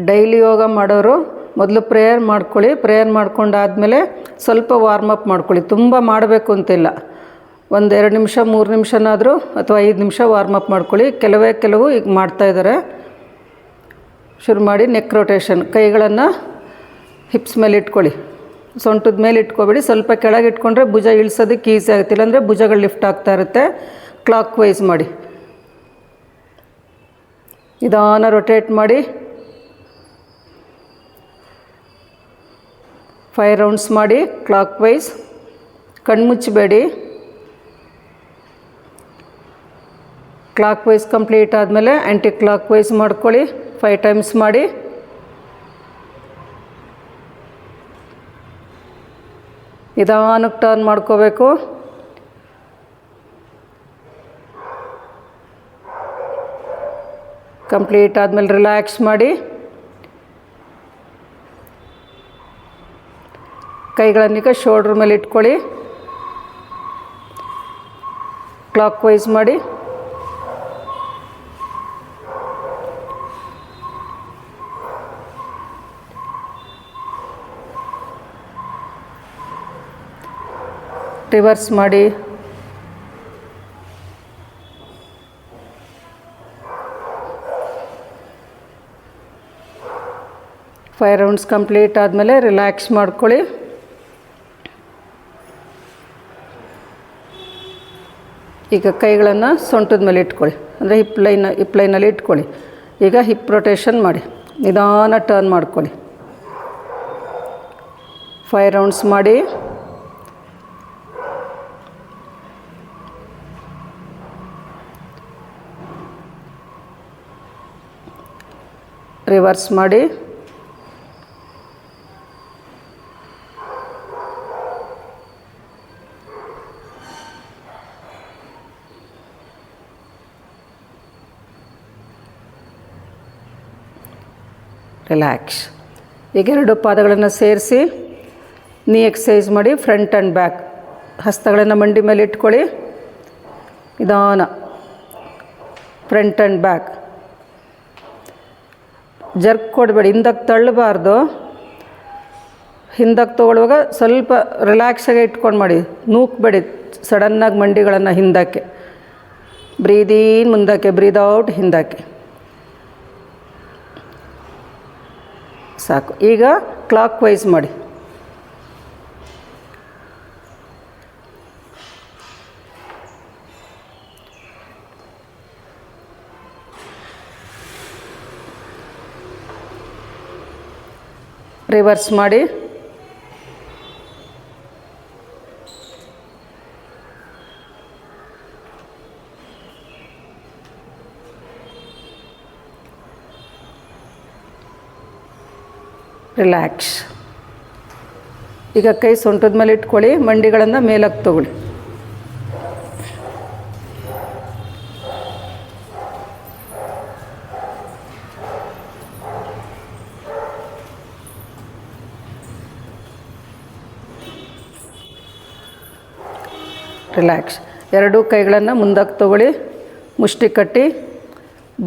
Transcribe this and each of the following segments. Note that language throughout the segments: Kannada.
ಡೈಲಿ ಯೋಗ ಮಾಡೋರು ಮೊದಲು ಪ್ರೇಯರ್ ಮಾಡ್ಕೊಳ್ಳಿ. ಪ್ರೇಯರ್ ಮಾಡ್ಕೊಂಡಾದಮೇಲೆ ಸ್ವಲ್ಪ ವಾರ್ಮಪ್ ಮಾಡ್ಕೊಳ್ಳಿ. ತುಂಬ ಮಾಡಬೇಕು ಅಂತಿಲ್ಲ, ಒಂದು 2 ನಿಮಿಷ 3 ನಿಮಿಷನಾದರೂ ಅಥವಾ 5 ನಿಮಿಷ ವಾರ್ಮಪ್ ಮಾಡ್ಕೊಳ್ಳಿ. ಕೆಲವು ಈಗ ಮಾಡ್ತಾಯಿದ್ದಾರೆ. ಶುರು ಮಾಡಿ. Neck rotation. ಕೈಗಳನ್ನು ಹಿಪ್ಸ್ ಮೇಲೆ ಇಟ್ಕೊಳ್ಳಿ, ಸೊಂಟದ ಮೇಲೆ ಇಟ್ಕೊಬೇಡಿ. ಸ್ವಲ್ಪ ಕೆಳಗೆ ಇಟ್ಕೊಂಡ್ರೆ ಭುಜ ಇಳಿಸೋದಕ್ಕೆ ಈಸಿ ಆಗುತ್ತೆ, ಇಲ್ಲಾಂದರೆ ಭುಜಗಳು ಲಿಫ್ಟ್ ಆಗ್ತಾ ಇರುತ್ತೆ. ಕ್ಲಾಕ್ ವೈಸ್ ಮಾಡಿ. ನಿಧಾನ ರೊಟೇಟ್ ಮಾಡಿ. 5 ರೌಂಡ್ಸ್ ಮಾಡಿ ಕ್ಲಾಕ್ ವೈಸ್. ಕಣ್ಮುಚ್ಚಬೇಡಿ. ಕ್ಲಾಕ್ ವೈಸ್ ಕಂಪ್ಲೀಟ್ ಆದಮೇಲೆ ಆ್ಯಂಟಿ ಕ್ಲಾಕ್ ವೈಸ್ ಮಾಡ್ಕೊಳ್ಳಿ. 5 ಟೈಮ್ಸ್ ಮಾಡಿ. ನಿಧಾನಕ್ಕೆ ಟರ್ನ್ ಮಾಡ್ಕೋಬೇಕು. ಕಂಪ್ಲೀಟ್ ಆದಮೇಲೆ ರಿಲ್ಯಾಕ್ಸ್ ಮಾಡಿ. ಕೈಗಳನ್ನೀಗ ಶೋಲ್ಡ್ರ್ ಮೇಲೆ ಇಟ್ಕೊಳ್ಳಿ. ಕ್ಲಾಕ್ ವೈಸ್ ಮಾಡಿ. ರಿವರ್ಸ್ ಮಾಡಿ. ಫೈವ್ ರೌಂಡ್ಸ್ ಕಂಪ್ಲೀಟ್ ಆದಮೇಲೆ ರಿಲ್ಯಾಕ್ಸ್ ಮಾಡ್ಕೊಳ್ಳಿ. ಈಗ ಕೈಗಳನ್ನು ಸೊಂಟದ ಮೇಲೆ ಇಟ್ಕೊಳ್ಳಿ, ಅಂದರೆ ಹಿಪ್ ಲೈನಲ್ಲಿ ಇಟ್ಕೊಳ್ಳಿ. ಈಗ ಹಿಪ್ ರೊಟೇಷನ್ ಮಾಡಿ. ನಿಧಾನ ಟರ್ನ್ ಮಾಡ್ಕೊಳ್ಳಿ. 5 ರೌಂಡ್ಸ್ ಮಾಡಿ. ರಿವರ್ಸ್ ಮಾಡಿ. ರಿಲ್ಯಾಕ್ಸ್. ಈಗ 2 ಪಾದಗಳನ್ನು ಸೇರಿಸಿ ನೀ ಎಕ್ಸಸೈಸ್ ಮಾಡಿ. Front and back. ಹಸ್ತಗಳನ್ನು ಮಂಡಿ ಮೇಲೆ ಇಟ್ಕೊಳ್ಳಿ. ನಿಧಾನ ಫ್ರಂಟ್ ಆ್ಯಂಡ್ ಬ್ಯಾಕ್. ಜರ್ಕ್ ಕೊಡಬೇಡಿ, ಹಿಂದಕ್ಕೆ ತಳ್ಳಬಾರ್ದು. ಹಿಂದಕ್ಕೆ ತೊಗೊಳ್ಳುವಾಗ ಸ್ವಲ್ಪ ರಿಲ್ಯಾಕ್ಸಾಗಿ ಇಟ್ಕೊಂಡು ಮಾಡಿ. ನೂಕಬೇಡಿ ಸಡನ್ನಾಗಿ ಮಂಡಿಗಳನ್ನು ಹಿಂದಕ್ಕೆ. ಬ್ರೀದ್ ಇನ್ ಮುಂದಕ್ಕೆ, ಬ್ರೀದ್ ಔಟ್ ಹಿಂದಕ್ಕೆ. ಸಾಕು. ಈಗ ಕ್ಲಾಕ್ ವೈಸ್ ಮಾಡಿ. ರಿವರ್ಸ್ ಮಾಡಿ. ರಿಲ್ಯಾಕ್ಸ್. ಈಗ ಕೈ ಸೊಂಟದ ಮೇಲೆ ಇಟ್ಕೊಳ್ಳಿ. ಮಂಡಿಗಳನ್ನು ಮೇಲಕ್ಕೆ ತಗೊಳ್ಳಿ. ರಿಲ್ಯಾಕ್ಸ್. 2 ಕೈಗಳನ್ನು ಮುಂದಕ್ಕೆ ತಗೊಳ್ಳಿ. ಮುಷ್ಟಿ ಕಟ್ಟಿ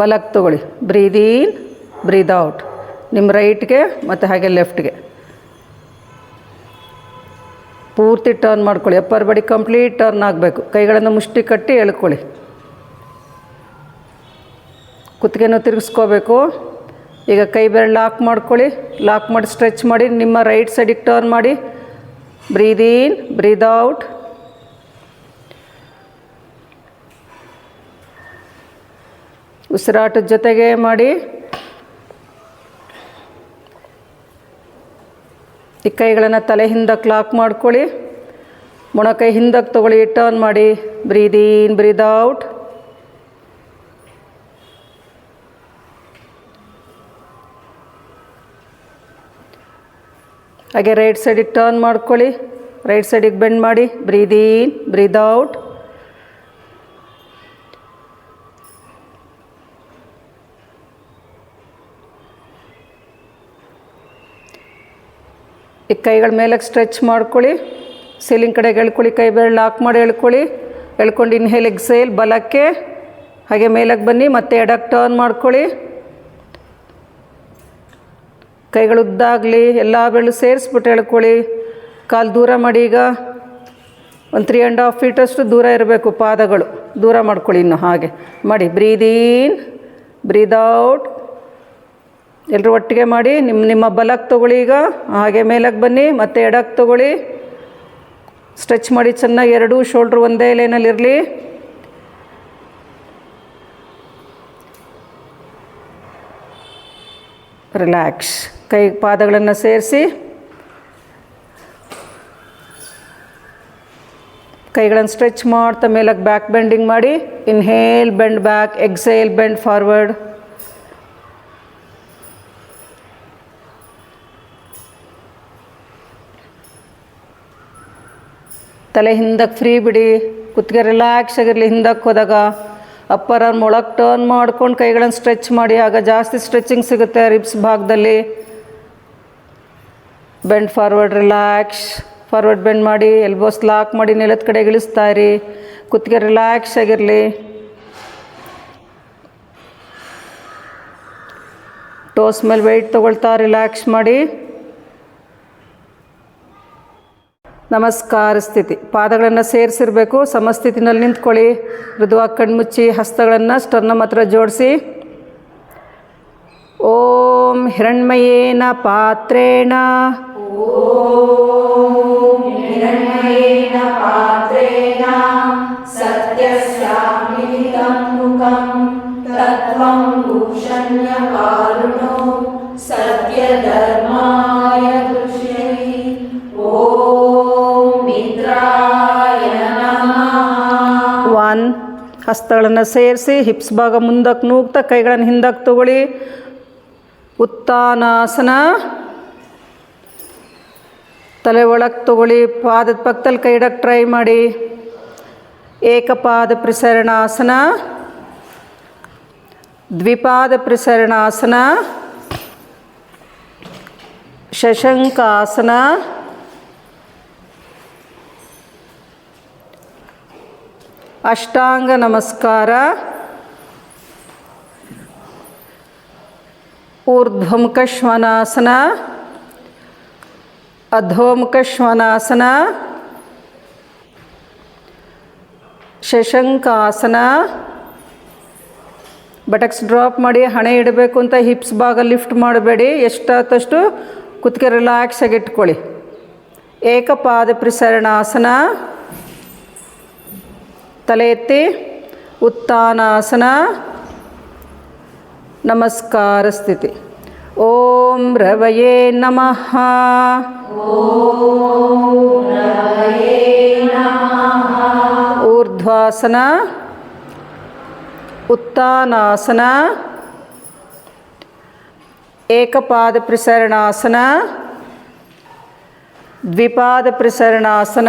ಬಲಕ್ಕೆ ತಗೊಳ್ಳಿ. ಬ್ರೀದ್ ಇನ್, ಬ್ರೀದ್ ಔಟ್. ನಿಮ್ಮ ರೈಟ್ಗೆ ಮತ್ತು ಹಾಗೆ ಲೆಫ್ಟ್ಗೆ ಪೂರ್ತಿ ಟರ್ನ್ ಮಾಡ್ಕೊಳ್ಳಿ. ಅಪ್ಪರ್ ಬಾಡಿ ಕಂಪ್ಲೀಟ್ ಟರ್ನ್ ಆಗಬೇಕು. ಕೈಗಳನ್ನು ಮುಷ್ಟಿ ಕಟ್ಟಿ ಎಳ್ಕೊಳ್ಳಿ. ಕುತ್ತಿಗೆನೂ ತಿರುಗಿಸ್ಕೋಬೇಕು. ಈಗ ಕೈ ಬೆರಳು ಲಾಕ್ ಮಾಡ್ಕೊಳ್ಳಿ. ಲಾಕ್ ಮಾಡಿ ಸ್ಟ್ರೆಚ್ ಮಾಡಿ. ನಿಮ್ಮ ರೈಟ್ ಸೈಡಿಗೆ ಟರ್ನ್ ಮಾಡಿ. ಬ್ರೀದ್ ಇನ್, ಬ್ರೀದ್ ಔಟ್. ಉಸಿರಾಟದ ಜೊತೆಗೆ ಮಾಡಿ. ಈ ಕೈಗಳನ್ನು ತಲೆ ಹಿಂದಕ್ಕೆ ಲಾಕ್ ಮಾಡ್ಕೊಳ್ಳಿ. ಮೊಣಕೈ ಹಿಂದಕ್ಕೆ ತೊಗೊಳ್ಳಿ. ಟರ್ನ್ ಮಾಡಿ. ಬ್ರೀದ್ ಇನ್, ಬ್ರೀದ್ ಔಟ್. ಹಾಗೆ ರೈಟ್ ಸೈಡಿಗೆ ಟರ್ನ್ ಮಾಡ್ಕೊಳ್ಳಿ. ರೈಟ್ ಸೈಡಿಗೆ ಬೆಂಡ್ ಮಾಡಿ. ಬ್ರೀದ್ ಇನ್, ಬ್ರೀದ್ ಔಟ್. ಈ ಕೈಗಳ ಮೇಲಕ್ಕೆ ಸ್ಟ್ರೆಚ್ ಮಾಡ್ಕೊಳ್ಳಿ. ಸೀಲಿಂಗ್ ಕಡೆಗೆ ಎಳ್ಕೊಳ್ಳಿ. ಕೈ ಬೆರಳು ಲಾಕ್ ಮಾಡಿ ಎಳ್ಕೊಳ್ಳಿ. ಎಳ್ಕೊಂಡು ಇನ್ಹೇಲ್ ಎಕ್ಸೇಲ್ ಬಲಕ್ಕೆ ಹಾಗೆ ಮೇಲಕ್ಕೆ ಬನ್ನಿ. ಮತ್ತೆ ಎಡಕ್ಕೆ ಟರ್ನ್ ಮಾಡ್ಕೊಳ್ಳಿ. ಕೈಗಳು ಉದ್ದಾಗಲಿ, ಎಲ್ಲ ಬೆರಳು ಸೇರಿಸ್ಬಿಟ್ಟು ಎಳ್ಕೊಳ್ಳಿ. ಕಾಲು ದೂರ ಮಾಡಿ. ಈಗ ಒಂದು 3.5 ಫೀಟಷ್ಟು ದೂರ ಇರಬೇಕು ಪಾದಗಳು. ದೂರ ಮಾಡ್ಕೊಳ್ಳಿ. ಇನ್ನು ಹಾಗೆ ಮಾಡಿ. ಬ್ರೀದ್ ಇನ್, ಬ್ರೀದ್ ಔಟ್. ಎಲ್ಲರೂ ಒಟ್ಟಿಗೆ ಮಾಡಿ. ನಿಮ್ಮ ಬಲಕ್ಕೆ ತೊಗೊಳ್ಳಿ. ಈಗ ಹಾಗೆ ಮೇಲಕ್ಕೆ ಬನ್ನಿ. ಮತ್ತು ಎಡಕ್ಕೆ ತೊಗೊಳ್ಳಿ. ಸ್ಟ್ರೆಚ್ ಮಾಡಿ ಚೆನ್ನಾಗಿ. ಎರಡೂ ಶೋಲ್ಡ್ರ್ ಒಂದೇ ಲೈನಲ್ಲಿರಲಿ. ರಿಲ್ಯಾಕ್ಸ್. ಕೈ ಪಾದಗಳನ್ನು ಸೇರಿಸಿ ಕೈಗಳನ್ನು ಸ್ಟ್ರೆಚ್ ಮಾಡ್ತಾ ಮೇಲಕ್ಕೆ ಬ್ಯಾಕ್ ಬೆಂಡಿಂಗ್ ಮಾಡಿ. Inhale bend back, exhale bend forward. ತಲೆ ಹಿಂದಕ್ಕೆ ಫ್ರೀ ಬಿಡಿ. ಕುತ್ತಿಗೆ ರಿಲ್ಯಾಕ್ಸ್ ಆಗಿರಲಿ. ಹಿಂದಕ್ಕೆ ಹೋದಾಗ ಅಪ್ಪರ್ ಆರ್ಮ್ ಒಳಗೆ ಟರ್ನ್ ಮಾಡ್ಕೊಂಡು ಕೈಗಳನ್ನು ಸ್ಟ್ರೆಚ್ ಮಾಡಿ. ಆಗ ಜಾಸ್ತಿ ಸ್ಟ್ರೆಚಿಂಗ್ ಸಿಗುತ್ತೆ ರಿಬ್ಸ್ ಭಾಗದಲ್ಲಿ. Bend forward, relax. Forward bend ಮಾಡಿ. ಎಲ್ಬೋಸ್ ಲಾಕ್ ಮಾಡಿ ನೆಲದ ಕಡೆ ಇಳಿಸ್ತಾ ಇರಿ. ಕುತ್ತಿಗೆ ರಿಲ್ಯಾಕ್ಸ್ ಆಗಿರಲಿ. ಟೋಸ್ ಮೇಲೆ ವೆಯ್ಟ್ ತೊಗೊಳ್ತಾ ರಿಲ್ಯಾಕ್ಸ್ ಮಾಡಿ. ನಮಸ್ಕಾರ ಸ್ಥಿತಿ. ಪಾದಗಳನ್ನು ಸೇರಿಸಿರಬೇಕು. ಸಮಸ್ಥಿತಿನಲ್ಲಿ ನಿಂತ್ಕೊಳ್ಳಿ. ಮೃದುವಾಗಿ ಕಣ್ಮುಚ್ಚಿ ಹಸ್ತಗಳನ್ನು ಸ್ಟರ್ನಮ್ ಹತ್ರ ಜೋಡಿಸಿ. ಓಂ ಹಿರಣ್ಮಯೇನ ಪಾತ್ರೇಣ ಸತ್ಯಸ್ಯಾಮಿಲಿತಂ ಮುಖಂ ತತ್ವಂ ಭೂಷಣ್ಯಕಾರುಣೋ ಸತ್ಯಧರ್ಮಾಯ ದೃಶ್ಯೈ. ಓಂ ಮಿತ್ರಾಯ ನಮಃ. 1. ಹಸ್ತಗಳನ್ನು ಸೇರಿಸಿ ಹಿಪ್ಸ್ ಭಾಗ ಮುಂದಕ್ಕೆ ನೂಗ್ತಾ ಕೈಗಳನ್ನು ಹಿಂದಕ್ಕೆ ತಗೊಳ್ಳಿ. ಉತ್ತಾನಾಸನ. ತಲೆ ಒಳಗೆ ತಗೊಳ್ಳಿ. ಪಾದದ ಪಕ್ಕದಲ್ಲಿ ಕೈ ಇಡಕ್ಕೆ ಟ್ರೈ ಮಾಡಿ. ಏಕಪಾದ ಪ್ರಸರಣಾಸನ, ದ್ವಿಪಾದ ಪ್ರಸರಣಾಸನ, ಶಶಂಕಾಸನ, ಅಷ್ಟಾಂಗ ನಮಸ್ಕಾರ, ಊರ್ಧ್ವಮುಖ ಶ್ವಾನಾಸನ, ಅಧೋಮುಖ ಶ್ವಾನಾಸನ, ಶಶಂಕಾಸನ. ಬಟಕ್ಸ್ ಡ್ರಾಪ್ ಮಾಡಿ. ಹಣೆ ಇಡಬೇಕು ಅಂತ ಹಿಪ್ಸ್ ಭಾಗ ಲಿಫ್ಟ್ ಮಾಡಬೇಡಿ. ಎಷ್ಟಾದಷ್ಟು ಕುತ್ತಿಗೆ ರಿಲ್ಯಾಕ್ಸ್ ಆಗಿ ಇಟ್ಕೊಳ್ಳಿ. ಏಕಪಾದ ಪ್ರಸರಣಾಸನ. ತಲೆ ಎತ್ತಿ. ಉತ್ತಾನಾಸನ, ನಮಸ್ಕಾರ ಸ್ಥಿತಿ. ಓಂ ರವಯೇ ನಮಃ. ಊರ್ಧ್ವಾಸನ, ಉತ್ತಾನಾಸನ, ಏಕಪಾದ ಪ್ರಸರಣಾಸನ, ದ್ವಿಪಾದ ಪ್ರಸರಣಾಸನ,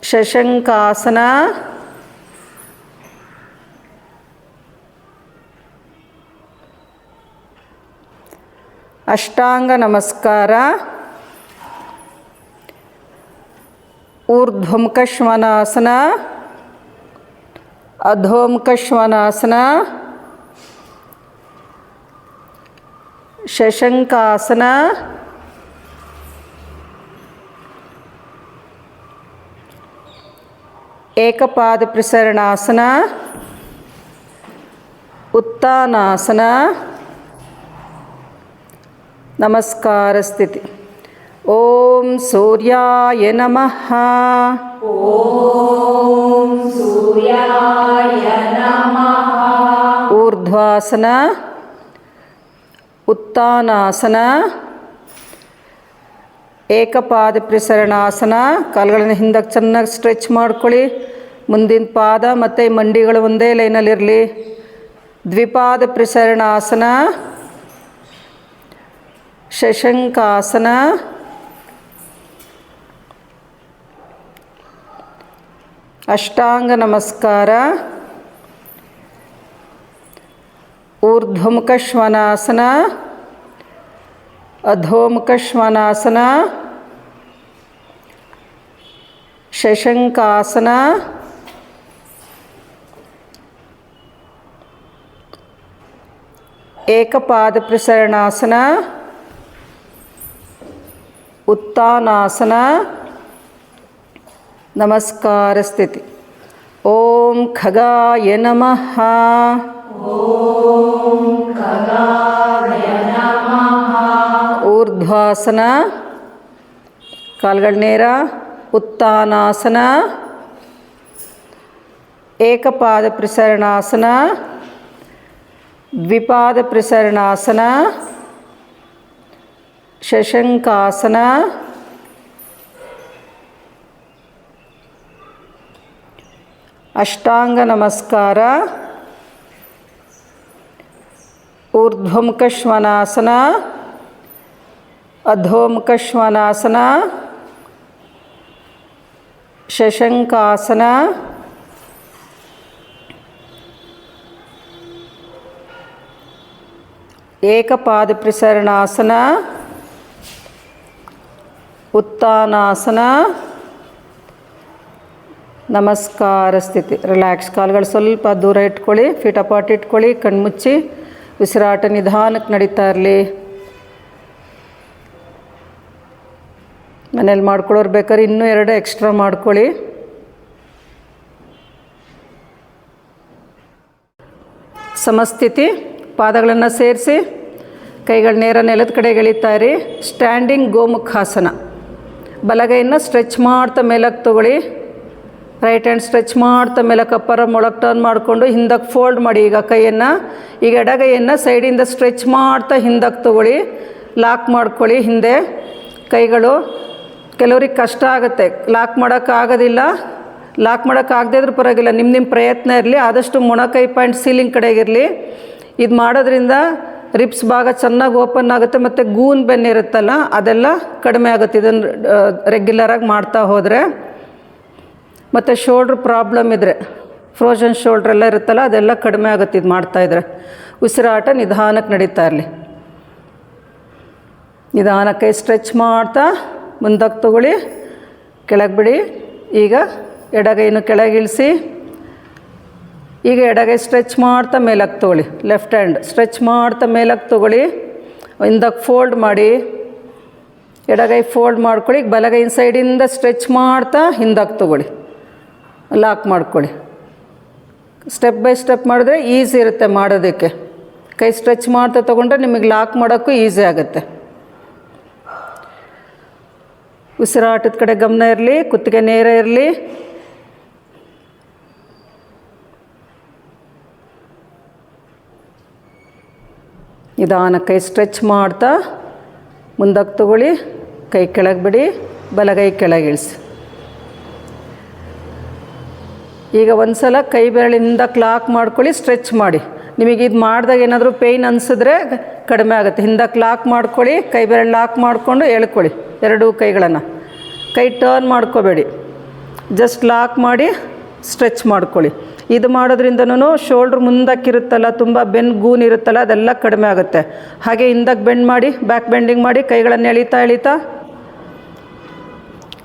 ಶಶಂಕಾಸನ, ಅಷ್ಟಾಂಗ ನಮಸ್ಕಾರ, ಊರ್ಧ್ವಮುಖ ಶ್ವಾನಾಸನ, ಅಧೋಮುಖ ಶ್ವಾನಾಸನ, ಶಶಂಕಾಸನ, ಏಕಪಾದ ಪ್ರಸರಣಾಸನ, ಉತ್ತಾನಾಸನ, ನಮಸ್ಕಾರ ಸ್ಥಿತಿ. ಓಂ ಸೂರ್ಯಾಯ ನಮಃ. ಓಂ ಸೂರ್ಯಾಯ ನಮಃ. ಊರ್ಧ್ವಾಸನ, ಉತ್ತಾನಾಸನ, ಏಕಪಾದ ಪ್ರಸರಣಾಸನ. ಕಾಲುಗಳನ್ನು ಹಿಂದಕ್ಕೆ ಚೆನ್ನಾಗಿ ಸ್ಟ್ರೆಚ್ ಮಾಡ್ಕೊಳ್ಳಿ. ಮುಂದಿನ ಪಾದ ಮತ್ತು ಮಂಡಿಗಳು ಒಂದೇ ಲೈನಲ್ಲಿರಲಿ. ದ್ವಿಪಾದ ಪ್ರಸರಣಾಸನ, ಶಶಂಕಾಸನ, ಅಷ್ಟಾಂಗ ನಮಸ್ಕಾರ, ಊರ್ಧ್ವಮುಖ ಶ್ವಾನಾಸನ, ಅಧೋಮುಖ ಶ್ವಾನಾಸನ, ಶಶಂಕಾಸನ, ಏಕಪಾದ ಪ್ರಸರಣಾಸನ, ಉತ್ಥಾನಾಸನ, ನಮಸ್ಕಾರ ಸ್ಥಿತಿ. ಓಂ ಖಗಾಯ ನಮಃ. ಊರ್ಧ್ವಾಸನ, ಕಾಲುಗಳ ನೇರ. ಉತ್ಥಾನಾಸನ, ಏಕಪಾದ ಪ್ರಸರಣಾಸನ, ದ್ವಿಪಾದ ಪ್ರಸರಣಾಸನ, ಶಶಂಕಾಸನ, ಅಷ್ಟಾಂಗ ನಮಸ್ಕಾರ, ಊರ್ಧ್ವಮುಖ ಶ್ವಾನಾಸನ, ಅಧೋಮುಖ ಶ್ವಾನಾಸನ, ಶಶಂಕಾಸನ, ಏಕಪಾದ ಪ್ರಸರಣಾಸನ, ಉತ್ಥಾನಾಸನ, ನಮಸ್ಕಾರ ಸ್ಥಿತಿ. ರಿಲ್ಯಾಕ್ಸ್. ಕಾಲುಗಳು ಸ್ವಲ್ಪ ದೂರ ಇಟ್ಕೊಳ್ಳಿ, ಫೀಟ್ ಅಪಾಟ್ ಇಟ್ಕೊಳ್ಳಿ, ಕಣ್ಮುಚ್ಚಿ. ಉಸಿರಾಟ ನಿಧಾನಕ್ಕೆ ನಡೀತಾ ಇರಲಿ. ಮನೇಲಿ ಮಾಡ್ಕೊಳ್ಳೋರು ಬೇಕಾದ್ರೆ ಇನ್ನೂ 2 ಎಕ್ಸ್ಟ್ರಾ ಮಾಡ್ಕೊಳ್ಳಿ. ಸಮಸ್ಥಿತಿ. ಪಾದಗಳನ್ನು ಸೇರಿಸಿ ಕೈಗಳ ನೇರ ನೆಲದ ಕಡೆಗೆ ಎಳಿತಾ ಇರಿ. ಸ್ಟ್ಯಾಂಡಿಂಗ್ ಗೋಮುಖಾಸನ. ಬಲಗೈಯನ್ನು ಸ್ಟ್ರೆಚ್ ಮಾಡ್ತಾ ಮೇಲಕ್ಕೆ ತೊಗೊಳ್ಳಿ. ರೈಟ್ ಹ್ಯಾಂಡ್ ಸ್ಟ್ರೆಚ್ ಮಾಡ್ತಾ ಮೇಲಕ್ಕೆ ಅಪ್ಪರ ಮೊಳಕ್ಕೆ ಟರ್ನ್ ಮಾಡಿಕೊಂಡು ಹಿಂದಕ್ಕೆ ಫೋಲ್ಡ್ ಮಾಡಿ. ಈಗ ಕೈಯನ್ನು, ಈಗ ಎಡಗೈಯನ್ನು ಸೈಡಿಂದ ಸ್ಟ್ರೆಚ್ ಮಾಡ್ತಾ ಹಿಂದಕ್ಕೆ ತೊಗೊಳ್ಳಿ. ಲಾಕ್ ಮಾಡ್ಕೊಳ್ಳಿ ಹಿಂದೆ. ಕೈಗಳು ಕೆಲವ್ರಿಗೆ ಕಷ್ಟ ಆಗುತ್ತೆ, ಲಾಕ್ ಮಾಡೋಕ್ಕಾಗೋದಿಲ್ಲ. ಲಾಕ್ ಮಾಡೋಕ್ಕಾಗದೇ ಇದ್ರೂ ಪರವಾಗಿಲ್ಲ, ನಿಮ್ಮ ಪ್ರಯತ್ನ ಇರಲಿ. ಆದಷ್ಟು ಮೊಣಕೈ ಪಾಯಿಂಟ್ ಸೀಲಿಂಗ್ ಕಡೆಗಿರಲಿ. ಇದು ಮಾಡೋದ್ರಿಂದ ರಿಬ್ಸ್ ಭಾಗ ಚೆನ್ನಾಗಿ ಓಪನ್ ಆಗುತ್ತೆ ಮತ್ತು ಗೂನ್ ಬೆನ್ನಿರುತ್ತಲ್ಲ ಅದೆಲ್ಲ ಕಡಿಮೆ ಆಗುತ್ತೆ ಇದನ್ನು ರೆಗ್ಯುಲರಾಗಿ ಮಾಡ್ತಾ ಹೋದರೆ. ಮತ್ತು ಶೋಲ್ಡ್ರ್ ಪ್ರಾಬ್ಲಮ್ ಇದ್ದರೆ, ಫ್ರೋಜನ್ ಶೋಲ್ಡ್ರೆಲ್ಲ ಇರುತ್ತಲ್ಲ ಅದೆಲ್ಲ ಕಡಿಮೆ ಆಗುತ್ತೆ ಇದು ಮಾಡ್ತಾಯಿದ್ರೆ. ಉಸಿರಾಟ ನಿಧಾನಕ್ಕೆ ನಡೀತಾ ಇರಲಿ. ನಿಧಾನಕ್ಕೆ ಸ್ಟ್ರೆಚ್ ಮಾಡ್ತಾ ಮುಂದಕ್ಕೆ ತೊಗೊಳ್ಳಿ, ಕೆಳಗೆ ಬಿಡಿ. ಈಗ ಎಡಗೈನು ಕೆಳಗಿಳಿಸಿ. ಈಗ ಎಡಗೈ ಸ್ಟ್ರೆಚ್ ಮಾಡ್ತಾ ಮೇಲಕ್ಕೆ ತೊಗೊಳ್ಳಿ. ಲೆಫ್ಟ್ ಹ್ಯಾಂಡ್ ಸ್ಟ್ರೆಚ್ ಮಾಡ್ತಾ ಮೇಲಕ್ಕೆ ತೊಗೊಳ್ಳಿ. ಹಿಂದಕ್ಕೆ ಫೋಲ್ಡ್ ಮಾಡಿ. ಎಡಗೈ ಫೋಲ್ಡ್ ಮಾಡ್ಕೊಳ್ಳಿ. ಬಲಗೈನ ಸೈಡಿಂದ ಸ್ಟ್ರೆಚ್ ಮಾಡ್ತಾ ಹಿಂದಕ್ಕೆ ತೊಗೊಳ್ಳಿ. ಲಾಕ್ ಮಾಡ್ಕೊಳ್ಳಿ. ಸ್ಟೆಪ್ ಬೈ ಸ್ಟೆಪ್ ಮಾಡಿದ್ರೆ ಈಸಿ ಇರುತ್ತೆ ಮಾಡೋದಕ್ಕೆ. ಕೈ ಸ್ಟ್ರೆಚ್ ಮಾಡ್ತಾ ತೊಗೊಂಡ್ರೆ ನಿಮಗೆ ಲಾಕ್ ಮಾಡೋಕ್ಕೂ ಈಸಿ ಆಗುತ್ತೆ. ಉಸಿರಾಟದ ಕಡೆ ಗಮನ ಇರಲಿ. ಕುತ್ತಿಗೆ ನೇರ ಇರಲಿ. ನಿಧಾನ ಕೈ ಸ್ಟ್ರೆಚ್ ಮಾಡ್ತಾ ಮುಂದಕ್ಕೆ ತೊಗೊಳ್ಳಿ. ಕೈ ಕೆಳಗೆ ಬಿಡಿ, ಬಲಗೈ ಕೆಳಗಿಳಿಸಿ. ಈಗ ಒಂದು ಸಲ ಕೈ ಬೆರಳಿಂದ ಲಾಕ್ ಮಾಡ್ಕೊಳ್ಳಿ, ಸ್ಟ್ರೆಚ್ ಮಾಡಿ. ನಿಮಗೆ ಇದು ಮಾಡಿದಾಗ ಏನಾದರೂ ಪೇಯ್ನ್ ಅನಿಸಿದ್ರೆ ಕಡಿಮೆ ಆಗುತ್ತೆ. ಹಿಂದಕ್ಕೆ ಲಾಕ್ ಮಾಡ್ಕೊಳ್ಳಿ, ಕೈ ಬೆರಳು ಲಾಕ್ ಮಾಡಿಕೊಂಡು ಎಳ್ಕೊಳ್ಳಿ ಎರಡೂ ಕೈಗಳನ್ನು. ಕೈ ಟರ್ನ್ ಮಾಡ್ಕೋಬೇಡಿ, ಜಸ್ಟ್ ಲಾಕ್ ಮಾಡಿ ಸ್ಟ್ರೆಚ್ ಮಾಡ್ಕೊಳ್ಳಿ. ಇದು ಮಾಡೋದ್ರಿಂದನೂ ಶೋಲ್ಡ್ರ್ ಮುಂದಕ್ಕಿರುತ್ತಲ್ಲ, ತುಂಬ ಬೆನ್ನು ಗೂನ್ ಇರುತ್ತಲ್ಲ ಅದೆಲ್ಲ ಕಡಿಮೆ ಆಗುತ್ತೆ. ಹಾಗೆ ಹಿಂದಕ್ಕೆ ಬೆಂಡ್ ಮಾಡಿ, ಬ್ಯಾಕ್ ಬೆಂಡಿಂಗ್ ಮಾಡಿ, ಕೈಗಳನ್ನು ಎಳಿತಾ ಎಳಿತಾ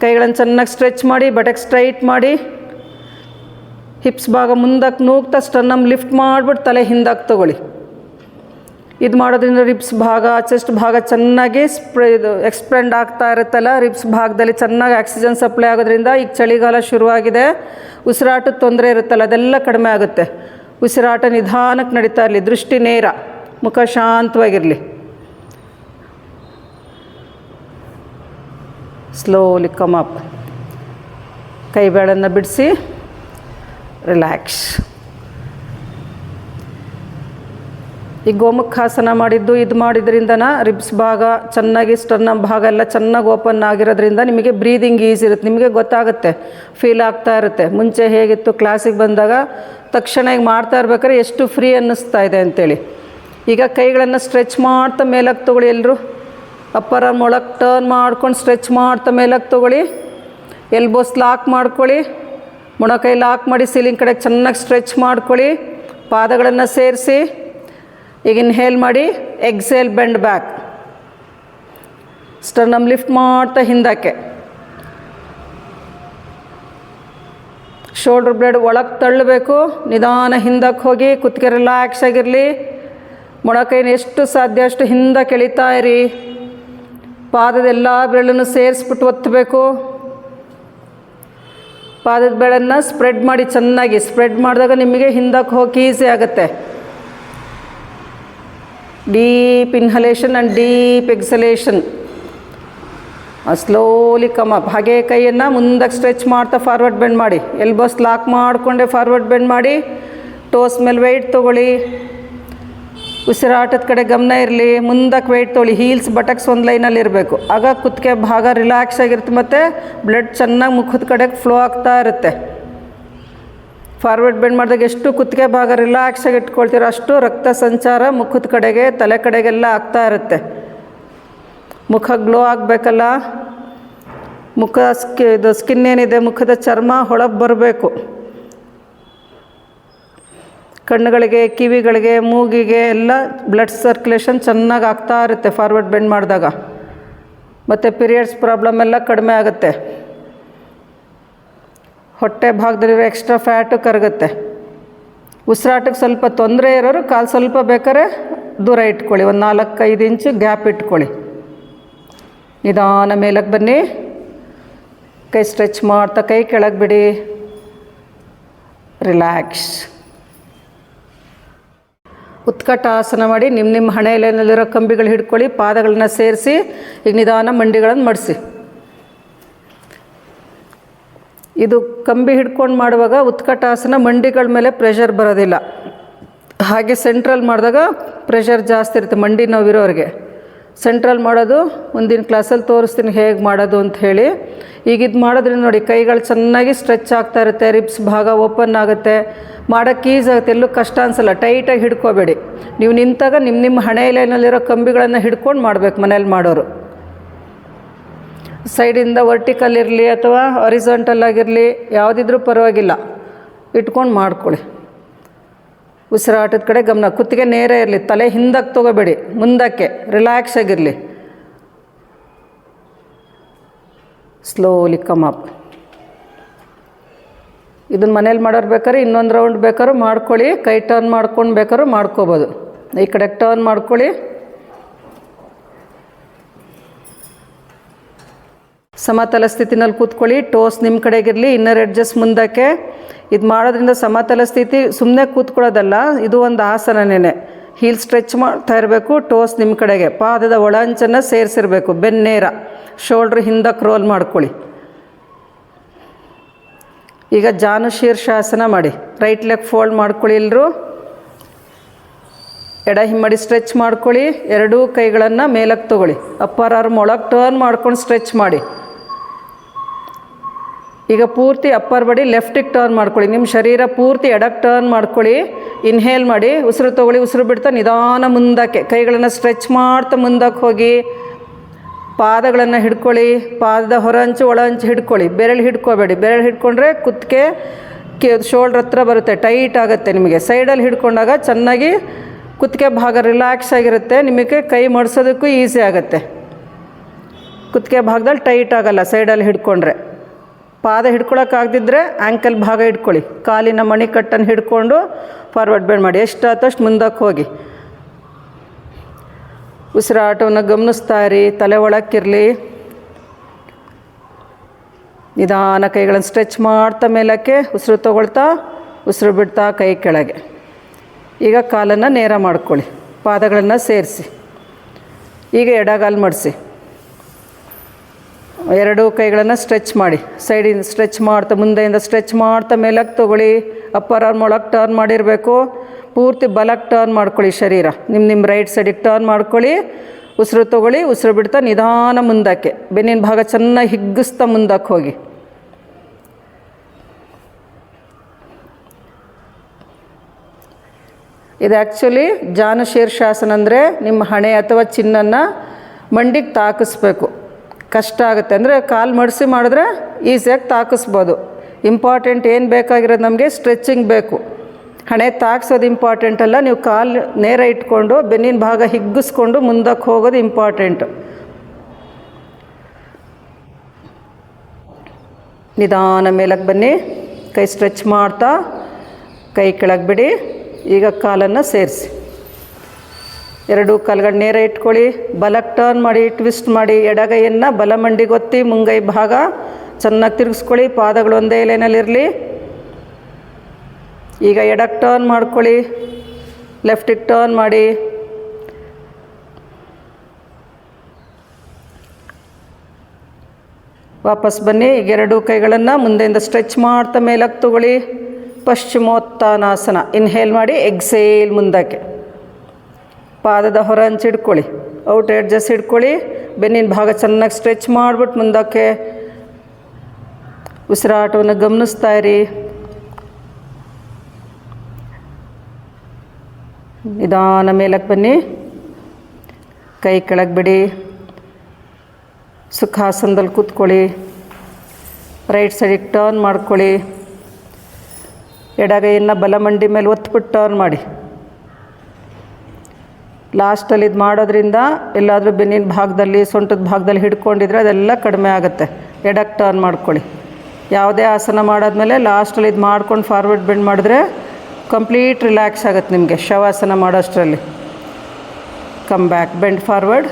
ಕೈಗಳನ್ನು ಚೆನ್ನಾಗಿ ಸ್ಟ್ರೆಚ್ ಮಾಡಿ, ಬಟಕ್ ಸ್ಟ್ರೈಟ್ ಮಾಡಿ. ಹಿಪ್ಸ್ ಭಾಗ ಮುಂದಕ್ಕೆ ನೂಗ್ತಾ ಸ್ಟರ್ನಮ್ ಲಿಫ್ಟ್ ಮಾಡಿಬಿಟ್ಟು ತಲೆ ಹಿಂದಕ್ಕೆ ತೊಗೊಳ್ಳಿ. ಇದು ಮಾಡೋದ್ರಿಂದ ರಿಬ್ಸ್ ಭಾಗ, ಚೆಸ್ಟ್ ಭಾಗ ಚೆನ್ನಾಗಿ ಎಕ್ಸ್ಪ್ಯಾಂಡ್ ಆಗ್ತಾ ಇರುತ್ತಲ್ಲ. ರಿಬ್ಸ್ ಭಾಗದಲ್ಲಿ ಚೆನ್ನಾಗಿ ಆಕ್ಸಿಜನ್ ಸಪ್ಲೈ ಆಗೋದ್ರಿಂದ ಈಗ ಚಳಿಗಾಲ ಶುರುವಾಗಿದೆ, ಉಸಿರಾಟದ ತೊಂದರೆ ಇರುತ್ತಲ್ಲ ಅದೆಲ್ಲ ಕಡಿಮೆ ಆಗುತ್ತೆ. ಉಸಿರಾಟ ನಿಧಾನಕ್ಕೆ ನಡೀತಾ ಇರಲಿ. ದೃಷ್ಟಿ ನೇರ, ಮುಖ ಶಾಂತವಾಗಿರಲಿ. Slowly come up. ಕೈ ಬೆರಳನ್ನು ಬಿಡಿಸಿ ರಿಲ್ಯಾಕ್ಸ್. ಈ ಗೋಮುಖಾಸನ ಮಾಡಿದ್ದು ಇದು ಮಾಡಿದ್ರಿಂದನ ರಿಬ್ಸ್ ಭಾಗ ಚೆನ್ನಾಗಿ, ಸ್ಟರ್ನಮ್ ಭಾಗ ಎಲ್ಲ ಚೆನ್ನಾಗಿ ಓಪನ್ ಆಗಿರೋದ್ರಿಂದ ನಿಮಗೆ ಬ್ರೀದಿಂಗ್ ಈಸಿ ಇರುತ್ತೆ. ನಿಮಗೆ ಗೊತ್ತಾಗುತ್ತೆ, ಫೀಲ್ ಆಗ್ತಾ ಇರುತ್ತೆ. ಮುಂಚೆ ಹೇಗಿತ್ತು ಕ್ಲಾಸಿಗೆ ಬಂದಾಗ ತಕ್ಷಣ ಈಗ ಮಾಡ್ತಾ ಇರ್ಬೇಕಾದ್ರೆ ಎಷ್ಟು ಫ್ರೀ ಅನ್ನಿಸ್ತಾ ಇದೆ ಅಂಥೇಳಿ. ಈಗ ಕೈಗಳನ್ನು ಸ್ಟ್ರೆಚ್ ಮಾಡ್ತಾ ಮೇಲಕ್ಕೆ ತೊಗೊಳ್ಳಿ. ಎಲ್ಲರೂ ಅಪ್ಪರ ಮೊಳಕ್ಕೆ ಟರ್ನ್ ಮಾಡ್ಕೊಂಡು ಸ್ಟ್ರೆಚ್ ಮಾಡ್ತಾ ಮೇಲಕ್ಕೆ ತೊಗೊಳ್ಳಿ. ಎಲ್ಬೋಸ್ ಲಾಕ್ ಮಾಡ್ಕೊಳ್ಳಿ. ಮೊಣಕೈ ಲಾಕ್ ಮಾಡಿ ಸೀಲಿಂಗ್ ಕಡೆ ಚೆನ್ನಾಗಿ ಸ್ಟ್ರೆಚ್ ಮಾಡ್ಕೊಳ್ಳಿ. ಪಾದಗಳನ್ನು ಸೇರಿಸಿ. ಈಗ ಇನ್ಹೇಲ್ ಮಾಡಿ, exhale bend back. Sternum lift ಮಾಡ್ತಾ ಹಿಂದಕ್ಕೆ. ಶೋಲ್ಡ್ರ್ ಬ್ಲೇಡ್ ಒಳಗೆ ತಳ್ಳಬೇಕು. ನಿಧಾನ ಹಿಂದಕ್ಕೆ ಹೋಗಿ ಕುತ್ತಿಗೆ ರಿಲ್ಯಾಕ್ಸ್ ಆಗಿರಲಿ. ಮೊಣಕೈನ ಎಷ್ಟು ಸಾಧ್ಯ ಅಷ್ಟು ಹಿಂದಕ್ಕೆ ಎಳಿತಾ ಇರಿ. ಪಾದದ ಎಲ್ಲ ಬೆರಳನ್ನು ಸೇರಿಸ್ಬಿಟ್ಟು ಒತ್ತಬೇಕು. ಪಾದದ ಬೆರಳನ್ನು ಸ್ಪ್ರೆಡ್ ಮಾಡಿ, ಚೆನ್ನಾಗಿ ಸ್ಪ್ರೆಡ್ ಮಾಡಿದಾಗ ನಿಮಗೆ ಹಿಂದಕ್ಕೆ ಹೋಗಿ ಈಸಿ ಆಗುತ್ತೆ. Deep inhalation and deep ಎಕ್ಸಲೇಷನ್. Slowly come up. ಹಾಗೆ ಕೈಯನ್ನು ಮುಂದಕ್ಕೆ ಸ್ಟ್ರೆಚ್ ಮಾಡ್ತಾ ಫಾರ್ವರ್ಡ್ ಬೆಂಡ್ ಮಾಡಿ. ಎಲ್ಬೋಸ್ ಲಾಕ್ ಮಾಡಿಕೊಂಡೆ ಫಾರ್ವರ್ಡ್ ಬೆಂಡ್ ಮಾಡಿ. ಟೋಸ್ ಮೇಲೆ ವೆಯ್ಟ್ ತೊಗೊಳ್ಳಿ. ಉಸಿರಾಟದ ಕಡೆ ಗಮನ ಇರಲಿ. ಮುಂದಕ್ಕೆ ವೆಯ್ಟ್ ತೊಗೊಳ್ಳಿ. ಹೀಲ್ಸ್ ಬಟಕ್ಸ್ ಒಂದು ಲೈನಲ್ಲಿ ಇರಬೇಕು. ಆಗ ಕುತ್ತಿಗೆ ಭಾಗ ರಿಲ್ಯಾಕ್ಸ್ ಆಗಿರುತ್ತೆ ಮತ್ತು ಬ್ಲಡ್ ಚೆನ್ನಾಗಿ ಮುಖದ ಕಡೆಗೆ ಫ್ಲೋ ಆಗ್ತಾ ಇರುತ್ತೆ. ಫಾರ್ವರ್ಡ್ ಬೆಂಡ್ ಮಾಡಿದಾಗ ಎಷ್ಟು ಕುತ್ತಿಗೆ ಭಾಗ ರಿಲ್ಯಾಕ್ಸ್ ಆಗಿ ಇಟ್ಕೊಳ್ತೀರೋ ಅಷ್ಟು ರಕ್ತ ಸಂಚಾರ ಮುಖದ ಕಡೆಗೆ ತಲೆ ಕಡೆಗೆಲ್ಲ ಆಗ್ತಾ ಇರುತ್ತೆ. ಮುಖ ಗ್ಲೋ ಆಗಬೇಕಲ್ಲ. ಮುಖ ಇದು ಸ್ಕಿನ್ ಏನಿದೆ ಮುಖದ ಚರ್ಮ ಹೊಳಗೆ ಬರಬೇಕು. ಕಣ್ಣುಗಳಿಗೆ, ಕಿವಿಗಳಿಗೆ, ಮೂಗಿಗೆ ಎಲ್ಲ ಬ್ಲಡ್ ಸರ್ಕ್ಯುಲೇಷನ್ ಚೆನ್ನಾಗಿ ಆಗ್ತಾ ಇರುತ್ತೆ ಫಾರ್ವರ್ಡ್ ಬೆಂಡ್ ಮಾಡಿದಾಗ. ಮತ್ತು ಪೀರಿಯಡ್ಸ್ ಪ್ರಾಬ್ಲಮ್ ಎಲ್ಲ ಕಡಿಮೆ ಆಗುತ್ತೆ. ಹೊಟ್ಟೆ ಭಾಗದಲ್ಲಿರೋ ಎಕ್ಸ್ಟ್ರಾ ಫ್ಯಾಟು ಕರಗುತ್ತೆ. ಉಸಿರಾಟಕ್ಕೆ ಸ್ವಲ್ಪ ತೊಂದರೆ ಇರೋರು ಕಾಲು ಸ್ವಲ್ಪ ಬೇಕಾದ್ರೆ ದೂರ ಇಟ್ಕೊಳ್ಳಿ. ಒಂದು 4-5 ಇಂಚು ಗ್ಯಾಪ್ ಇಟ್ಕೊಳ್ಳಿ. ನಿಧಾನ ಮೇಲಕ್ಕೆ ಬನ್ನಿ. ಕೈ ಸ್ಟ್ರೆಚ್ ಮಾಡ್ತಾ ಕೈ ಕೆಳಗೆ ಬಿಡಿ. ರಿಲ್ಯಾಕ್ಸ್. ಉತ್ಕಟಾಸನ ಮಾಡಿ ನಿಮ್ಮ ಹಣೆಯಲ್ಲಿರೋ ಕಂಬಿಗಳು ಹಿಡ್ಕೊಳ್ಳಿ. ಪಾದಗಳನ್ನ ಸೇರಿಸಿ ಈಗ ನಿಧಾನ ಮಂಡಿಗಳನ್ನು ಮಡಿಸಿ. ಇದು ಕಂಬಿ ಹಿಡ್ಕೊಂಡು ಮಾಡುವಾಗ ಉತ್ಕಟಾಸನ ಮಂಡಿಗಳ ಮೇಲೆ ಪ್ರೆಷರ್ ಬರೋದಿಲ್ಲ. ಹಾಗೆ ಸೆಂಟ್ರಲ್ ಮಾಡಿದಾಗ ಪ್ರೆಷರ್ ಜಾಸ್ತಿ ಇರುತ್ತೆ ಮಂಡಿ ನೋವಿರೋರಿಗೆ. ಸೆಂಟ್ರಲ್ ಮಾಡೋದು ಮುಂದಿನ ಕ್ಲಾಸಲ್ಲಿ ತೋರಿಸ್ತೀನಿ ಹೇಗೆ ಮಾಡೋದು ಅಂತ ಹೇಳಿ. ಈಗ ಇದು ಮಾಡೋದ್ರಿಂದ ನೋಡಿ ಕೈಗಳು ಚೆನ್ನಾಗಿ ಸ್ಟ್ರೆಚ್ ಆಗ್ತಾ ಇರುತ್ತೆ. ರಿಬ್ಸ್ ಭಾಗ ಓಪನ್ ಆಗುತ್ತೆ. ಮಾಡೋಕ್ಕೆ ಈಸಿ ಆಗುತ್ತೆ. ಎಲ್ಲೂ ಕಷ್ಟ ಅನಿಸಲ್ಲ. ಟೈಟಾಗಿ ಹಿಡ್ಕೋಬೇಡಿ. ನೀವು ನಿಂತಾಗ ನಿಮ್ಮ ಹಣೆಯಲ್ಲಿರೋ ಕಂಬಿಗಳನ್ನು ಹಿಡ್ಕೊಂಡು ಮಾಡಬೇಕು ಮನೇಲಿ ಮಾಡೋರು. ಸೈಡಿಂದ ವರ್ಟಿಕಲ್ ಇರಲಿ ಅಥವಾ ಹಾರಿಜಾಂಟಲ್ ಆಗಿರಲಿ ಯಾವುದಿದ್ರೂ ಪರವಾಗಿಲ್ಲ, ಇಟ್ಕೊಂಡು ಮಾಡ್ಕೊಳ್ಳಿ. ಉಸಿರಾಟದ ಕಡೆ ಗಮನ. ಕುತ್ತಿಗೆ ನೇರ ಇರಲಿ. ತಲೆ ಹಿಂದಕ್ಕೆ ತೊಗೋಬೇಡಿ, ಮುಂದಕ್ಕೆ ರಿಲ್ಯಾಕ್ಸ್ ಆಗಿರಲಿ. Slowly come up. ಇದನ್ನು ಮನೇಲಿ ಮಾಡೋರು ಬೇಕಾದ್ರೆ ಇನ್ನೊಂದು ರೌಂಡ್ ಬೇಕಾದ್ರೂ ಮಾಡ್ಕೊಳ್ಳಿ. ಕೈ ಟರ್ನ್ ಮಾಡ್ಕೊಂಡು ಬೇಕಾದ್ರೂ ಮಾಡ್ಕೋಬೋದು. ಈ ಕಡೆ ಟರ್ನ್ ಮಾಡ್ಕೊಳ್ಳಿ. ಸಮತಲ ಸ್ಥಿತಿನಲ್ಲಿ ಕೂತ್ಕೊಳ್ಳಿ. ಟೋಸ್ ನಿಮ್ಮ ಕಡೆಗಿರಲಿ. ಇನ್ನರ್ ಎಡ್ಜಸ್ ಮುಂದಕ್ಕೆ. ಇದು ಮಾಡೋದ್ರಿಂದ ಸಮತಲ ಸ್ಥಿತಿ ಸುಮ್ಮನೆ ಕೂತ್ಕೊಳ್ಳೋದಲ್ಲ, ಇದು ಒಂದು ಆಸನನೇ. ಹೀಲ್ ಸ್ಟ್ರೆಚ್ ಮಾಡ್ತಾ ಇರಬೇಕು. ಟೋಸ್ ನಿಮ್ಮ ಕಡೆಗೆ. ಪಾದದ ಒಳಂಚನ್ನು ಸೇರಿಸಿರಬೇಕು. ಬೆನ್ನೇರ. ಶೋಲ್ಡ್ರ್ ಹಿಂದಕ್ಕೆ ರೋಲ್ ಮಾಡ್ಕೊಳ್ಳಿ. ಈಗ ಜಾನು ಶೀರ್ಷಾಸನ ಮಾಡಿ. ರೈಟ್ ಲೆಗ್ ಫೋಲ್ಡ್ ಮಾಡ್ಕೊಳ್ಳಿ. ಎಲ್ಲರೂ ಎಡ ಹಿಮ್ಮಡಿ ಸ್ಟ್ರೆಚ್ ಮಾಡ್ಕೊಳ್ಳಿ. ಎರಡೂ ಕೈಗಳನ್ನು ಮೇಲಕ್ಕೆ ತೊಗೊಳ್ಳಿ. ಅಪ್ಪರ್ ಆರ್ಮ್ ಒಳಗೆ ಟರ್ನ್ ಮಾಡ್ಕೊಂಡು ಸ್ಟ್ರೆಚ್ ಮಾಡಿ. ಈಗ ಪೂರ್ತಿ ಅಪ್ಪರ್ ಬಾಡಿ ಲೆಫ್ಟಿಗೆ ಟರ್ನ್ ಮಾಡ್ಕೊಳ್ಳಿ. ನಿಮ್ಮ ಶರೀರ ಪೂರ್ತಿ ಎಡಕ್ಕೆ ಟರ್ನ್ ಮಾಡ್ಕೊಳ್ಳಿ. ಇನ್ಹೇಲ್ ಮಾಡಿ. ಉಸಿರು ತೊಗೊಳ್ಳಿ. ಉಸಿರು ಬಿಡ್ತಾ ನಿಧಾನ ಮುಂದಕ್ಕೆ ಕೈಗಳನ್ನು ಸ್ಟ್ರೆಚ್ ಮಾಡ್ತಾ ಮುಂದಕ್ಕೆ ಹೋಗಿ. ಪಾದಗಳನ್ನು ಹಿಡ್ಕೊಳ್ಳಿ. ಪಾದದ ಹೊರಂಚು ಒಳಂಚು ಹಿಡ್ಕೊಳ್ಳಿ. ಬೆರಳು ಹಿಡ್ಕೋಬೇಡಿ. ಬೆರಳು ಹಿಡ್ಕೊಂಡ್ರೆ ಕುತ್ತಿಗೆ ಶೋಲ್ಡ್ರ್ ಹತ್ರ ಬರುತ್ತೆ, ಟೈಟ್ ಆಗುತ್ತೆ ನಿಮಗೆ. ಸೈಡಲ್ಲಿ ಹಿಡ್ಕೊಂಡಾಗ ಚೆನ್ನಾಗಿ ಕುತ್ತಿಗೆ ಭಾಗ ರಿಲ್ಯಾಕ್ಸ್ ಆಗಿರುತ್ತೆ. ನಿಮಗೆ ಕೈ ಮಡಿಸೋದಕ್ಕೂ ಈಸಿ ಆಗುತ್ತೆ. ಕುತ್ತಿಗೆ ಭಾಗದಲ್ಲಿ ಟೈಟ್ ಆಗಲ್ಲ ಸೈಡಲ್ಲಿ ಹಿಡ್ಕೊಂಡ್ರೆ. ಪಾದ ಹಿಡ್ಕೊಳಕ್ಕಾಗದಿದ್ದರೆ ಆ್ಯಂಕಲ್ ಭಾಗ ಹಿಡ್ಕೊಳ್ಳಿ. ಕಾಲಿನ ಮಣಿಕಟ್ಟನ್ನು ಹಿಡ್ಕೊಂಡು ಫಾರ್ವರ್ಡ್ ಬೆಂಡ್ ಮಾಡಿ. ಎಷ್ಟಾದಷ್ಟು ಮುಂದಕ್ಕೆ ಹೋಗಿ. ಉಸಿರಾಟವನ್ನು ಗಮನಿಸ್ತಾ ಇರಿ. ತಲೆ ಒಳಕ್ಕಿರಲಿ. ನಿಧಾನ ಕೈಗಳನ್ನು ಸ್ಟ್ರೆಚ್ ಮಾಡ್ತಾ ಮೇಲಕ್ಕೆ. ಉಸಿರು ತೊಗೊಳ್ತಾ ಉಸಿರು ಬಿಡ್ತಾ ಕೈ ಕೆಳಗೆ. ಈಗ ಕಾಲನ್ನು ನೇರ ಮಾಡ್ಕೊಳ್ಳಿ. ಪಾದಗಳನ್ನು ಸೇರಿಸಿ. ಈಗ ಎಡಗಾಲು ಮಡಿಸಿ. ಎರಡೂ ಕೈಗಳನ್ನು ಸ್ಟ್ರೆಚ್ ಮಾಡಿ. ಸೈಡಿಂದ ಸ್ಟ್ರೆಚ್ ಮಾಡ್ತಾ ಮುಂದೆಯಿಂದ ಸ್ಟ್ರೆಚ್ ಮಾಡ್ತಾ ಮೇಲಕ್ಕೆ ತೊಗೊಳ್ಳಿ. ಅಪ್ಪರ್ ಆರ್ಮ್ ಒಳಗೆ ಟರ್ನ್ ಮಾಡಿರಬೇಕು. ಪೂರ್ತಿ ಬಲಕ್ಕೆ ಟರ್ನ್ ಮಾಡ್ಕೊಳ್ಳಿ. ಶರೀರ ನಿಮ್ಮ ರೈಟ್ ಸೈಡಿಗೆ ಟರ್ನ್ ಮಾಡ್ಕೊಳ್ಳಿ. ಉಸಿರು ತೊಗೊಳ್ಳಿ. ಉಸಿರು ಬಿಡ್ತಾ ನಿಧಾನ ಮುಂದಕ್ಕೆ. ಬೆನ್ನಿನ ಭಾಗ ಚೆನ್ನಾಗಿ ಹಿಗ್ಗಿಸ್ತಾ ಮುಂದಕ್ಕೆ ಹೋಗಿ. ಇದು ಆ್ಯಕ್ಚುಲಿ ಜಾನು ಶೀರ್ಷಾಸನ ಅಂದರೆ ನಿಮ್ಮ ಹಣೆ ಅಥವಾ ಚಿನ್ನನ್ನು ಮಂಡಿಗೆ ತಾಕಿಸ್ಬೇಕು. ಕಷ್ಟ ಆಗುತ್ತೆ. ಅಂದರೆ ಕಾಲು ಮಡಿಸಿ ಮಾಡಿದ್ರೆ ಈಸಿಯಾಗಿ ತಾಕಿಸ್ಬೋದು. ಇಂಪಾರ್ಟೆಂಟ್ ಏನು ಬೇಕಾಗಿರೋದು ನಮಗೆ ಸ್ಟ್ರೆಚಿಂಗ್ ಬೇಕು. ಹಣೆ ತಾಕ್ಸೋದು ಇಂಪಾರ್ಟೆಂಟ್ ಅಲ್ಲ. ನೀವು ಕಾಲು ನೇರ ಇಟ್ಕೊಂಡು ಬೆನ್ನಿನ ಭಾಗ ಹಿಗ್ಗಿಸ್ಕೊಂಡು ಮುಂದಕ್ಕೆ ಹೋಗೋದು ಇಂಪಾರ್ಟೆಂಟು. ನಿಧಾನ ಮೇಲಕ್ಕೆ ಬನ್ನಿ. ಕೈ ಸ್ಟ್ರೆಚ್ ಮಾಡ್ತಾ ಕೈ ಕೆಳಗೆ ಬಿಡಿ. ಈಗ ಕಾಲನ್ನು ಸೇರಿಸಿ. ಎರಡು ಕಾಲುಗಳು ನೇರ ಇಟ್ಕೊಳ್ಳಿ. ಬಲಕ್ಕೆ ಟರ್ನ್ ಮಾಡಿ, ಟ್ವಿಸ್ಟ್ ಮಾಡಿ. ಎಡಗೈಯನ್ನು ಬಲ ಮಂಡಿಗೊತ್ತಿ, ಮುಂಗೈ ಭಾಗ ಚೆನ್ನಾಗಿ ತಿರುಗಿಸ್ಕೊಳ್ಳಿ. ಪಾದಗಳು ಒಂದೇ ಲೈನಲ್ಲಿರಲಿ. ಈಗ ಎಡಕ್ಕೆ ಟರ್ನ್ ಮಾಡ್ಕೊಳ್ಳಿ, ಲೆಫ್ಟಿಗೆ ಟರ್ನ್ ಮಾಡಿ. ವಾಪಸ್ ಬನ್ನಿ. ಈಗ ಎರಡು ಕೈಗಳನ್ನು ಮುಂದೆಯಿಂದ ಸ್ಟ್ರೆಚ್ ಮಾಡ್ತಾ ಮೇಲಕ್ಕೆ ತಗೊಳ್ಳಿ. ಪಶ್ಚಿಮೋತ್ತಾನಾಸನ. ಇನ್ಹೇಲ್ ಮಾಡಿ, ಎಕ್ಸೇಲ್ ಮುಂದಕ್ಕೆ. ಪಾದದ ಹೊರ ಹಂಚು ಹಿಡ್ಕೊಳ್ಳಿ, ಔಟ್ ಎಡ್ಜಸ್ ಹಿಡ್ಕೊಳ್ಳಿ. ಬೆನ್ನಿನ ಭಾಗ ಚೆನ್ನಾಗಿ ಸ್ಟ್ರೆಚ್ ಮಾಡಿಬಿಟ್ಟು ಮುಂದಕ್ಕೆ ಉಸಿರಾಟವನ್ನು ಗಮನಿಸ್ತಾ ಇರಿ. ನಿಧಾನ ಮೇಲಕ್ಕೆ ಬನ್ನಿ, ಕೈ ಕೆಳಗೆ ಬಿಡಿ. ಸುಖಾಸನದಲ್ಲಿ ಕೂತ್ಕೊಳ್ಳಿ. ರೈಟ್ ಸೈಡಿಗೆ ಟರ್ನ್ ಮಾಡ್ಕೊಳ್ಳಿ. ಎಡಗೈಯನ್ನು ಬಲ ಮಂಡಿ ಮೇಲೆ ಒತ್ಬಿಟ್ಟು ಟರ್ನ್ ಮಾಡಿ. ಲಾಸ್ಟಲ್ಲಿ ಇದು ಮಾಡೋದ್ರಿಂದ ಎಲ್ಲಾದರೂ ಬೆನ್ನಿನ ಭಾಗದಲ್ಲಿ, ಸೊಂಟದ ಭಾಗದಲ್ಲಿ ಹಿಡ್ಕೊಂಡಿದ್ರೆ ಅದೆಲ್ಲ ಕಡಿಮೆ ಆಗುತ್ತೆ. ಎಡಕ್ಕೆ ಟರ್ನ್ ಮಾಡ್ಕೊಳ್ಳಿ. ಯಾವುದೇ ಆಸನ ಮಾಡಾದ್ಮೇಲೆ ಲಾಸ್ಟಲ್ಲಿ ಇದು ಮಾಡ್ಕೊಂಡು ಫಾರ್ವರ್ಡ್ ಬೆಂಡ್ ಮಾಡಿದ್ರೆ ಕಂಪ್ಲೀಟ್ ರಿಲ್ಯಾಕ್ಸ್ ಆಗುತ್ತೆ ನಿಮಗೆ ಶವಾಸನ ಮಾಡೋಷ್ಟರಲ್ಲಿ. Come back, bend forward.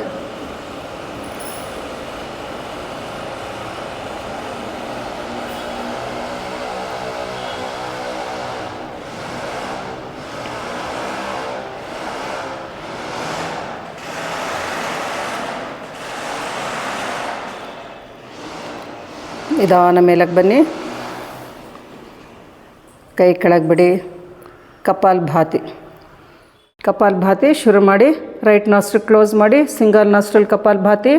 ನಿಧಾನ ಮೇಲಕ್ಕೆ ಬನ್ನಿ, ಕೈ ಕೆಳಗೆ ಬಿಡಿ. ಕಪಾಲಭಾತಿ. ಕಪಾಲಭಾತಿ ಶುರು ಮಾಡಿ. ರೈಟ್ ನಾಸ್ಟ್ರಿಲ್ ಕ್ಲೋಸ್ ಮಾಡಿ, ಸಿಂಗಲ್ ನಾಸ್ಟ್ರಿಲ್ ಕಪಾಲಭಾತಿ.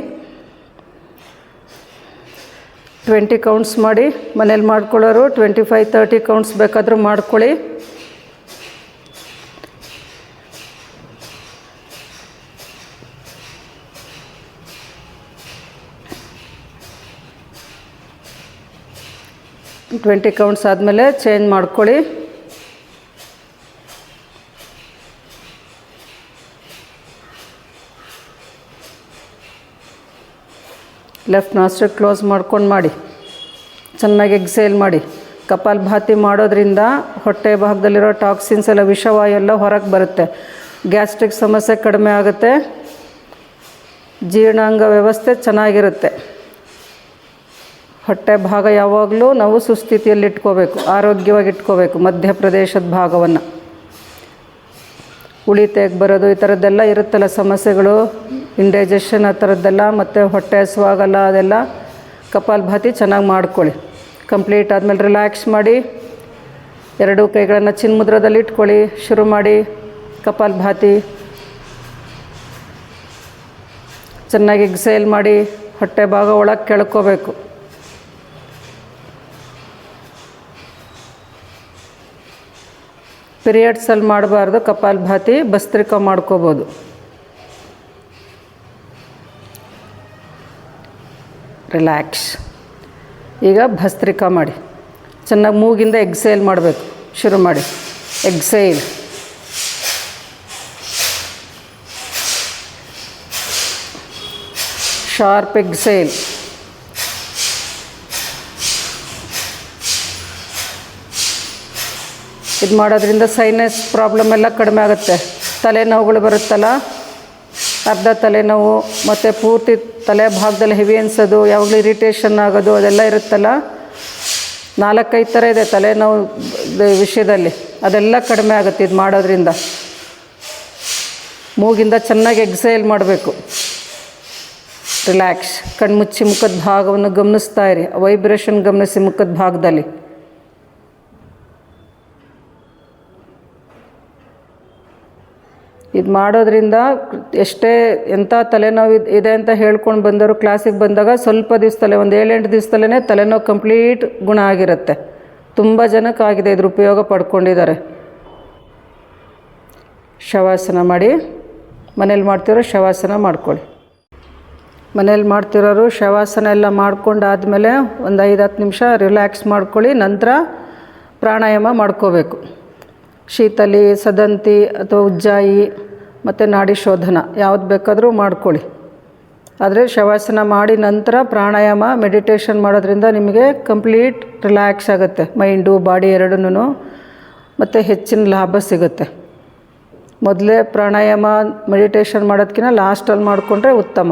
20 ಕೌಂಟ್ಸ್ ಮಾಡಿ. ಮನೇಲಿ ಮಾಡ್ಕೊಳ್ಳೋರು 25-30 ಕೌಂಟ್ಸ್ ಬೇಕಾದರೂ ಮಾಡ್ಕೊಳ್ಳಿ. ಟ್ವೆಂಟಿ ಕೌಂಟ್ಸ್ ಆದಮೇಲೆ ಚೇಂಜ್ ಮಾಡ್ಕೊಳ್ಳಿ. ಲೆಫ್ಟ್ ನಾಸ್ಟ್ರಿಲ್ ಕ್ಲೋಸ್ ಮಾಡ್ಕೊಂಡು ಮಾಡಿ. ಚೆನ್ನಾಗಿ ಎಕ್ಸೇಲ್ ಮಾಡಿ. ಕಪಾಲಭಾತಿ ಮಾಡೋದ್ರಿಂದ ಹೊಟ್ಟೆ ಭಾಗದಲ್ಲಿರೋ ಟಾಕ್ಸಿನ್ಸ್ ಎಲ್ಲ, ವಿಷವಾಯು ಎಲ್ಲ ಹೊರಗೆ ಬರುತ್ತೆ. ಗ್ಯಾಸ್ಟ್ರಿಕ್ ಸಮಸ್ಯೆ ಕಡಿಮೆ ಆಗುತ್ತೆ. ಜೀರ್ಣಾಂಗ ವ್ಯವಸ್ಥೆ ಚೆನ್ನಾಗಿರುತ್ತೆ. ಹೊಟ್ಟೆ ಭಾಗ ಯಾವಾಗಲೂ ನಾವು ಸುಸ್ಥಿತಿಯಲ್ಲಿ ಇಟ್ಕೋಬೇಕು, ಆರೋಗ್ಯವಾಗಿ ಇಟ್ಕೋಬೇಕು. ಮಧ್ಯಪ್ರದೇಶದ ಭಾಗವನ್ನು ಉಳಿತೆಗೆ ಬರೋದು ಈ ಥರದ್ದೆಲ್ಲ ಇರುತ್ತಲ್ಲ ಸಮಸ್ಯೆಗಳು, ಇಂಡೈಜೆಷನ್ ಆ ಥರದ್ದೆಲ್ಲ, ಮತ್ತು ಹೊಟ್ಟೆ ಹಸುವಾಗಲ್ಲ, ಅದೆಲ್ಲ ಕಪಾಲಭಾತಿ ಚೆನ್ನಾಗಿ ಮಾಡ್ಕೊಳ್ಳಿ. ಕಂಪ್ಲೀಟ್ ಆದಮೇಲೆ ರಿಲ್ಯಾಕ್ಸ್ ಮಾಡಿ. ಎರಡೂ ಕೈಗಳನ್ನು ಚಿನ್ಮುದ್ರದಲ್ಲಿ ಇಟ್ಕೊಳ್ಳಿ. ಶುರು ಮಾಡಿ ಕಪಾಲಭಾತಿ. ಚೆನ್ನಾಗಿ ಎಕ್ಸೇಲ್ ಮಾಡಿ. ಹೊಟ್ಟೆ ಭಾಗ ಒಳಗೆ ಕೆಳ್ಕೋಬೇಕು. ಪಿರಿಯಡ್ಸಲ್ಲಿ ಮಾಡಬಾರ್ದು ಕಪಾಲಭಾತಿ, ಭಸ್ತ್ರಿಕಾ ಮಾಡ್ಕೋಬೋದು. ರಿಲ್ಯಾಕ್ಸ್. ಈಗ ಭಸ್ತ್ರಿಕಾ ಮಾಡಿ. ಚೆನ್ನಾಗಿ ಮೂಗಿಂದ ಎಕ್ಸೇಲ್ ಮಾಡಬೇಕು. ಶುರು ಮಾಡಿ. ಎಕ್ಸೇಲ್. Sharp exhale. ಇದು ಮಾಡೋದ್ರಿಂದ ಸೈನಸ್ ಪ್ರಾಬ್ಲಮ್ ಎಲ್ಲ ಕಡಿಮೆ ಆಗುತ್ತೆ. ತಲೆನೋವುಗಳು ಬರುತ್ತಲ್ಲ, ಅರ್ಧ ತಲೆನೋವು ಮತ್ತು ಪೂರ್ತಿ ತಲೆ ಭಾಗದಲ್ಲಿ ಹೆವಿ ಅನ್ಸೋದು, ಯಾವಾಗಲೂ ಇರಿಟೇಷನ್ ಆಗೋದು, ಅದೆಲ್ಲ ಇರುತ್ತಲ್ಲ. 4-5 ಥರ ಇದೆ ತಲೆನೋವು ವಿಷಯದಲ್ಲಿ. ಅದೆಲ್ಲ ಕಡಿಮೆ ಆಗುತ್ತೆ ಇದು ಮಾಡೋದ್ರಿಂದ. ಮೂಗಿಂದ ಚೆನ್ನಾಗಿ ಎಕ್ಸೇಲ್ ಮಾಡಬೇಕು. ರಿಲ್ಯಾಕ್ಸ್. ಕಣ್ಮುಚ್ಚಿ ಮುಖದ ಭಾಗವನ್ನು ಗಮನಿಸ್ತಾ ಇರಿ. ವೈಬ್ರೇಷನ್ ಗಮನಿಸಿ ಮುಖದ ಭಾಗದಲ್ಲಿ. ಇದು ಮಾಡೋದ್ರಿಂದ ಎಷ್ಟೇ ಎಂಥ ತಲೆನೋವು ಇದೆ ಅಂತ ಹೇಳ್ಕೊಂಡು ಬಂದವರು ಕ್ಲಾಸಿಗೆ ಬಂದಾಗ ಸ್ವಲ್ಪ ದಿವಸದಲ್ಲೇ, ಒಂದು 7-8 ದಿವಸದಲ್ಲೇ ತಲೆನೋವು ಕಂಪ್ಲೀಟ್ ಗುಣ ಆಗಿರುತ್ತೆ. ತುಂಬ ಜನಕ್ಕಾಗಿದೆ, ಇದ್ರ ಉಪಯೋಗ ಪಡ್ಕೊಂಡಿದ್ದಾರೆ. ಶವಾಸನ ಮಾಡಿ. ಮನೇಲಿ ಮಾಡ್ತಿರೋ ಶವಾಸನ ಮಾಡ್ಕೊಳ್ಳಿ. ಮನೇಲಿ ಮಾಡ್ತಿರೋರು ಶವಾಸನ ಎಲ್ಲ ಮಾಡ್ಕೊಂಡಾದಮೇಲೆ ಒಂದು 5-10 ನಿಮಿಷ ರಿಲ್ಯಾಕ್ಸ್ ಮಾಡ್ಕೊಳ್ಳಿ. ನಂತರ ಪ್ರಾಣಾಯಾಮ ಮಾಡ್ಕೋಬೇಕು. ಶೀತಲಿ, ಸದಂತಿ ಅಥವಾ ಉಜ್ಜಾಯಿ ಮತ್ತು ನಾಡಿ ಶೋಧನ ಯಾವ್ದು ಬೇಕಾದರೂ ಮಾಡ್ಕೊಳ್ಳಿ. ಆದರೆ ಶವಾಸನ ಮಾಡಿ ನಂತರ ಪ್ರಾಣಾಯಾಮ, ಮೆಡಿಟೇಷನ್ ಮಾಡೋದ್ರಿಂದ ನಿಮಗೆ ಕಂಪ್ಲೀಟ್ ರಿಲ್ಯಾಕ್ಸ್ ಆಗುತ್ತೆ. ಮೈಂಡು ಬಾಡಿ ಎರಡೂ, ಮತ್ತು ಹೆಚ್ಚಿನ ಲಾಭ ಸಿಗುತ್ತೆ. ಮೊದಲೇ ಪ್ರಾಣಾಯಾಮ ಮೆಡಿಟೇಷನ್ ಮಾಡೋದಕ್ಕಿಂತ ಲಾಸ್ಟಲ್ಲಿ ಮಾಡಿಕೊಂಡ್ರೆ ಉತ್ತಮ.